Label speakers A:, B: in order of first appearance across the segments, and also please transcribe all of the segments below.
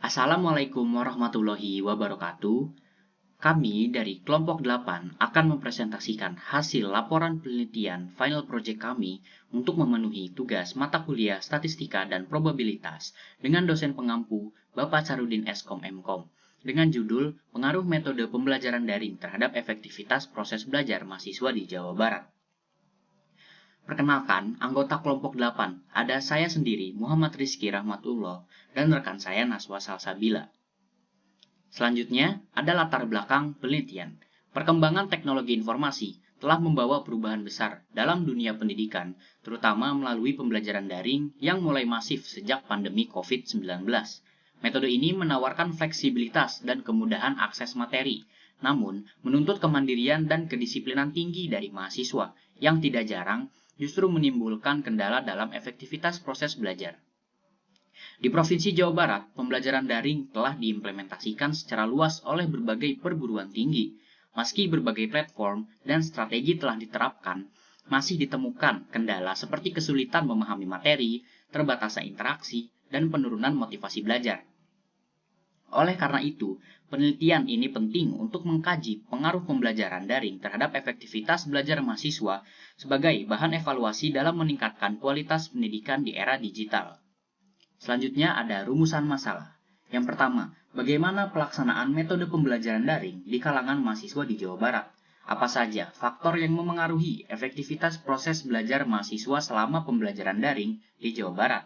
A: Assalamualaikum warahmatullahi wabarakatuh. Kami dari kelompok 8 akan mempresentasikan hasil laporan penelitian final project kami untuk memenuhi tugas mata kuliah Statistika dan Probabilitas dengan dosen pengampu Bapak Charudin Eskom Mkom dengan judul Pengaruh Metode Pembelajaran Daring terhadap Efektivitas Proses Belajar Mahasiswa di Jawa Barat. Perkenalkan, anggota kelompok 8, ada saya sendiri, Muhammad Rizky Rahmatullah, dan rekan saya Naswa Salsabila. Selanjutnya, ada latar belakang penelitian. Perkembangan teknologi informasi telah membawa perubahan besar dalam dunia pendidikan, terutama melalui pembelajaran daring yang mulai masif sejak pandemi COVID-19. Metode ini menawarkan fleksibilitas dan kemudahan akses materi, namun menuntut kemandirian dan kedisiplinan tinggi dari mahasiswa yang tidak jarang justru menimbulkan kendala dalam efektivitas proses belajar. Di Provinsi Jawa Barat, pembelajaran daring telah diimplementasikan secara luas oleh berbagai perguruan tinggi. Meski berbagai platform dan strategi telah diterapkan, masih ditemukan kendala seperti kesulitan memahami materi, terbatasnya interaksi, dan penurunan motivasi belajar. Oleh karena itu, penelitian ini penting untuk mengkaji pengaruh pembelajaran daring terhadap efektivitas belajar mahasiswa sebagai bahan evaluasi dalam meningkatkan kualitas pendidikan di era digital. Selanjutnya ada rumusan masalah. Yang pertama, bagaimana pelaksanaan metode pembelajaran daring di kalangan mahasiswa di Jawa Barat? Apa saja faktor yang memengaruhi efektivitas proses belajar mahasiswa selama pembelajaran daring di Jawa Barat?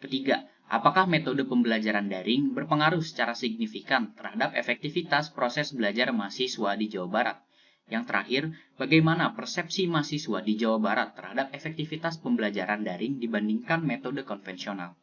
A: Ketiga, apakah metode pembelajaran daring berpengaruh secara signifikan terhadap efektivitas proses belajar mahasiswa di Jawa Barat? Yang terakhir, bagaimana persepsi mahasiswa di Jawa Barat terhadap efektivitas pembelajaran daring dibandingkan metode konvensional?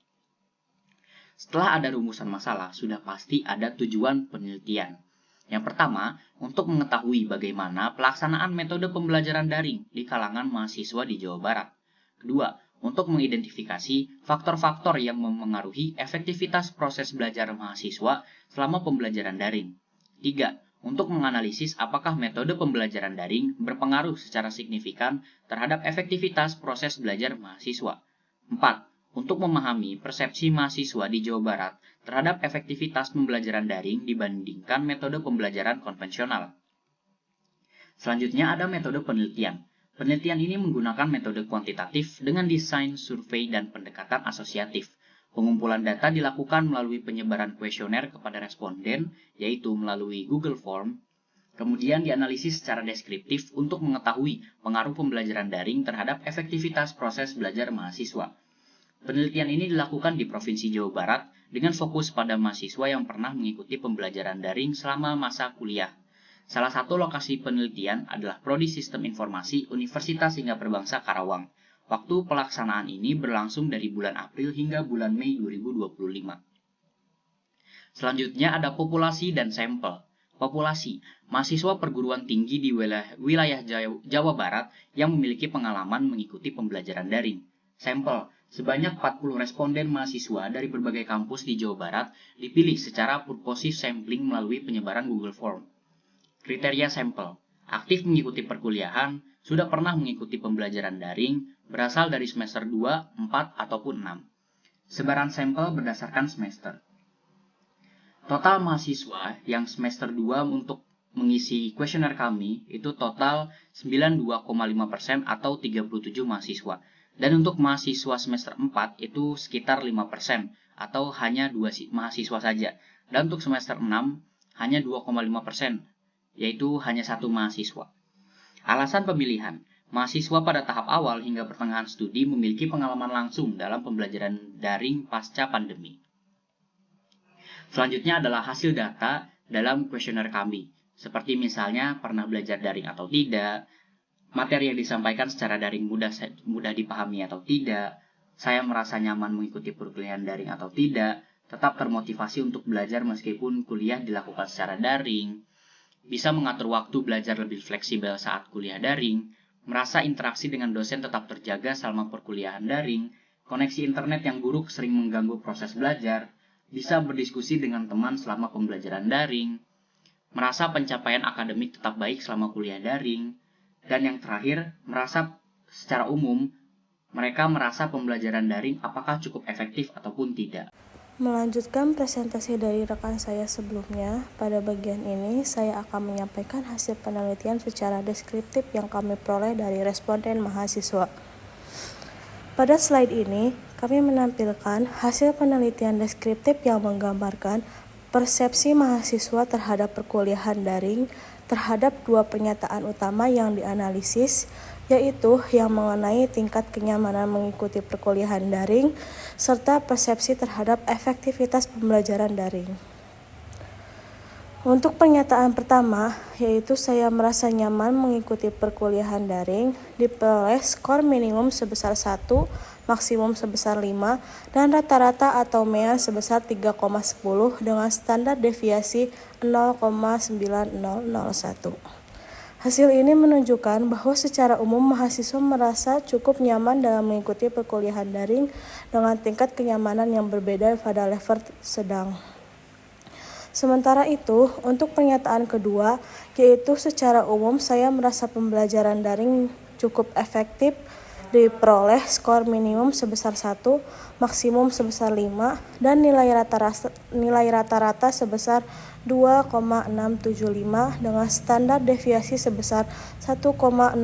A: Setelah ada rumusan masalah, sudah pasti ada tujuan penelitian. Yang pertama, untuk mengetahui bagaimana pelaksanaan metode pembelajaran daring di kalangan mahasiswa di Jawa Barat. Kedua, untuk mengidentifikasi faktor-faktor yang memengaruhi efektivitas proses belajar mahasiswa selama pembelajaran daring. Tiga, untuk menganalisis apakah metode pembelajaran daring berpengaruh secara signifikan terhadap efektivitas proses belajar mahasiswa. Empat, untuk memahami persepsi mahasiswa di Jawa Barat terhadap efektivitas pembelajaran daring dibandingkan metode pembelajaran konvensional. Selanjutnya ada metode penelitian. Penelitian ini menggunakan metode kuantitatif dengan desain, survei, dan pendekatan asosiatif. Pengumpulan data dilakukan melalui penyebaran kuesioner kepada responden, yaitu melalui Google Form. Kemudian dianalisis secara deskriptif untuk mengetahui pengaruh pembelajaran daring terhadap efektivitas proses belajar mahasiswa. Penelitian ini dilakukan di Provinsi Jawa Barat dengan fokus pada mahasiswa yang pernah mengikuti pembelajaran daring selama masa kuliah. Salah satu lokasi penelitian adalah Prodi Sistem Informasi Universitas Singapura Bangsa Karawang. Waktu pelaksanaan ini berlangsung dari bulan April hingga bulan Mei 2025. Selanjutnya ada populasi dan sampel. Populasi, mahasiswa perguruan tinggi di wilayah Jawa Barat yang memiliki pengalaman mengikuti pembelajaran daring. Sampel, sebanyak 40 responden mahasiswa dari berbagai kampus di Jawa Barat dipilih secara purposive sampling melalui penyebaran Google Form. Kriteria sampel, aktif mengikuti perkuliahan, sudah pernah mengikuti pembelajaran daring, berasal dari semester 2, 4, ataupun 6. Sebaran sampel berdasarkan semester. Total mahasiswa yang semester 2 untuk mengisi kuesioner kami itu total 92,5% atau 37 mahasiswa. Dan untuk mahasiswa semester 4 itu sekitar 5% atau hanya 2 mahasiswa saja. Dan untuk semester 6 hanya 2,5%, yaitu hanya 1 mahasiswa. Alasan pemilihan, mahasiswa pada tahap awal hingga pertengahan studi memiliki pengalaman langsung dalam pembelajaran daring pasca pandemi. Selanjutnya adalah hasil data dalam kuesioner kami, seperti misalnya pernah belajar daring atau tidak, materi yang disampaikan secara daring mudah dipahami atau tidak, saya merasa nyaman mengikuti perkuliahan daring atau tidak, tetap termotivasi untuk belajar meskipun kuliah dilakukan secara daring, bisa mengatur waktu belajar lebih fleksibel saat kuliah daring, merasa interaksi dengan dosen tetap terjaga selama perkuliahan daring, koneksi internet yang buruk sering mengganggu proses belajar, bisa berdiskusi dengan teman selama pembelajaran daring, merasa pencapaian akademik tetap baik selama kuliah daring, dan yang terakhir, merasa secara umum mereka merasa pembelajaran daring apakah cukup efektif ataupun tidak.
B: Melanjutkan presentasi dari rekan saya sebelumnya, pada bagian ini saya akan menyampaikan hasil penelitian secara deskriptif yang kami peroleh dari responden mahasiswa. Pada slide ini, kami menampilkan hasil penelitian deskriptif yang menggambarkan persepsi mahasiswa terhadap perkuliahan daring terhadap dua pernyataan utama yang dianalisis, yaitu yang mengenai tingkat kenyamanan mengikuti perkuliahan daring serta persepsi terhadap efektivitas pembelajaran daring. Untuk pernyataan pertama, yaitu saya merasa nyaman mengikuti perkuliahan daring, diperoleh skor minimum sebesar 1, maksimum sebesar 5, dan rata-rata atau MEA sebesar 3,10 dengan standar deviasi 0,9001. Hasil ini menunjukkan bahwa secara umum mahasiswa merasa cukup nyaman dalam mengikuti perkuliahan daring dengan tingkat kenyamanan yang berbeda pada level sedang. Sementara itu, untuk pernyataan kedua, yaitu secara umum saya merasa pembelajaran daring cukup efektif, diperoleh skor minimum sebesar 1, maksimum sebesar 5, dan nilai rata-rata sebesar 2,675 dengan standar deviasi sebesar 1,0225.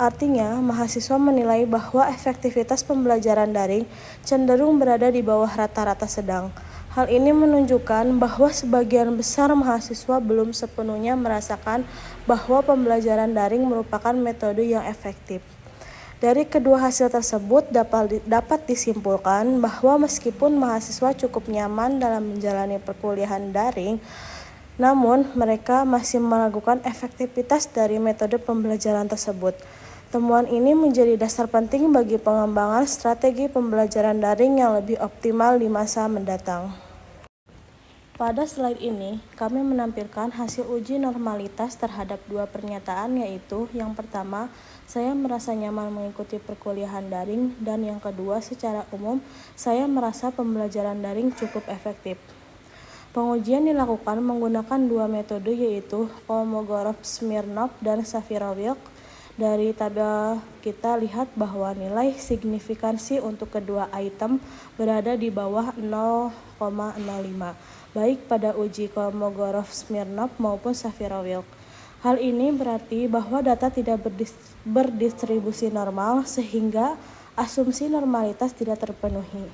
B: Artinya, mahasiswa menilai bahwa efektivitas pembelajaran daring cenderung berada di bawah rata-rata sedang. Hal ini menunjukkan bahwa sebagian besar mahasiswa belum sepenuhnya merasakan bahwa pembelajaran daring merupakan metode yang efektif. Dari kedua hasil tersebut dapat disimpulkan bahwa meskipun mahasiswa cukup nyaman dalam menjalani perkuliahan daring, namun mereka masih meragukan efektivitas dari metode pembelajaran tersebut. Temuan ini menjadi dasar penting bagi pengembangan strategi pembelajaran daring yang lebih optimal di masa mendatang. Pada slide ini, kami menampilkan hasil uji normalitas terhadap dua pernyataan, yaitu yang pertama, saya merasa nyaman mengikuti perkuliahan daring, dan yang kedua, secara umum, saya merasa pembelajaran daring cukup efektif. Pengujian dilakukan menggunakan dua metode, yaitu Kolmogorov-Smirnov dan Shapiro-Wilk. Dari tabel kita lihat bahwa nilai signifikansi untuk kedua item berada di bawah 0,05, baik pada uji Kolmogorov-Smirnov maupun Shapiro-Wilk. Hal ini berarti bahwa data tidak berdistribusi normal sehingga asumsi normalitas tidak terpenuhi.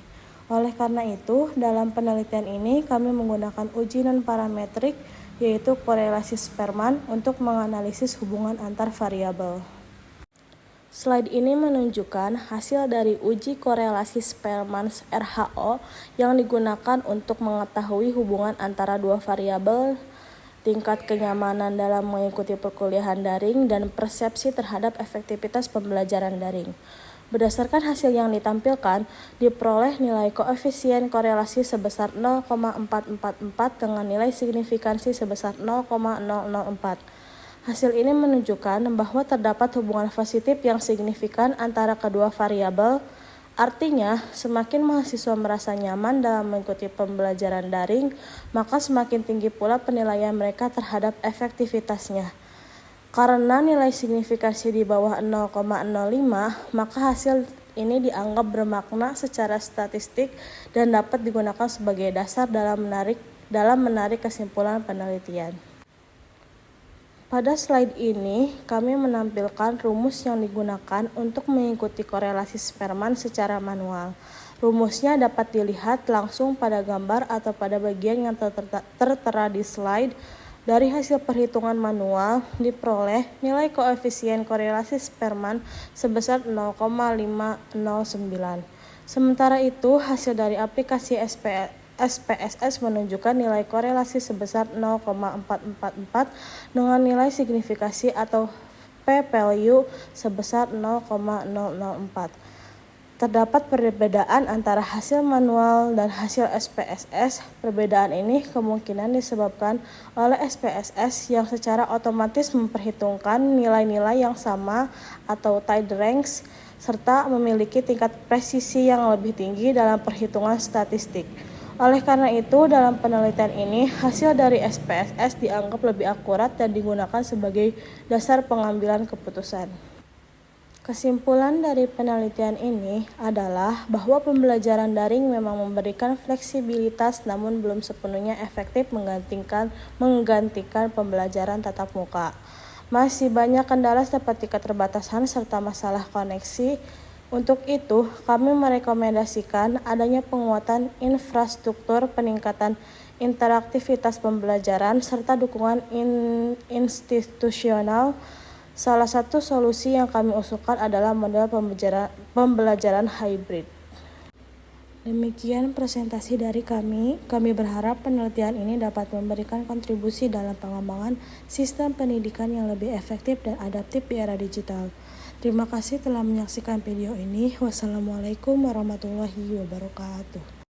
B: Oleh karena itu, dalam penelitian ini kami menggunakan uji non-parametrik, yaitu korelasi Spearman, untuk menganalisis hubungan antar variabel. Slide ini menunjukkan hasil dari uji korelasi Spearman RHO yang digunakan untuk mengetahui hubungan antara dua variabel, tingkat kenyamanan dalam mengikuti perkuliahan daring, dan persepsi terhadap efektivitas pembelajaran daring. Berdasarkan hasil yang ditampilkan, diperoleh nilai koefisien korelasi sebesar 0,444 dengan nilai signifikansi sebesar 0,004. Hasil ini menunjukkan bahwa terdapat hubungan positif yang signifikan antara kedua variabel. Artinya, semakin mahasiswa merasa nyaman dalam mengikuti pembelajaran daring, maka semakin tinggi pula penilaian mereka terhadap efektivitasnya. Karena nilai signifikansi di bawah 0,05, maka hasil ini dianggap bermakna secara statistik dan dapat digunakan sebagai dasar dalam menarik kesimpulan penelitian. Pada slide ini, kami menampilkan rumus yang digunakan untuk mengikuti korelasi Spearman secara manual. Rumusnya dapat dilihat langsung pada gambar atau pada bagian yang tertera di slide. Dari hasil perhitungan manual, diperoleh nilai koefisien korelasi Spearman sebesar 0,509. Sementara itu, hasil dari aplikasi SPSS menunjukkan nilai korelasi sebesar 0,444 dengan nilai signifikasi atau p-value sebesar 0,004. Terdapat perbedaan antara hasil manual dan hasil SPSS. Perbedaan ini kemungkinan disebabkan oleh SPSS yang secara otomatis memperhitungkan nilai-nilai yang sama atau tied ranks serta memiliki tingkat presisi yang lebih tinggi dalam perhitungan statistik. Oleh karena itu, dalam penelitian ini, hasil dari SPSS dianggap lebih akurat dan digunakan sebagai dasar pengambilan keputusan. Kesimpulan dari penelitian ini adalah bahwa pembelajaran daring memang memberikan fleksibilitas namun belum sepenuhnya efektif menggantikan pembelajaran tatap muka. Masih banyak kendala seperti keterbatasan serta masalah koneksi. Untuk itu, kami merekomendasikan adanya penguatan infrastruktur, peningkatan interaktivitas pembelajaran, serta dukungan institusional. Salah satu solusi yang kami usulkan adalah model pembelajaran hybrid. Demikian presentasi dari kami. Kami berharap penelitian ini dapat memberikan kontribusi dalam pengembangan sistem pendidikan yang lebih efektif dan adaptif di era digital. Terima kasih telah menyaksikan video ini. Wassalamualaikum warahmatullahi wabarakatuh.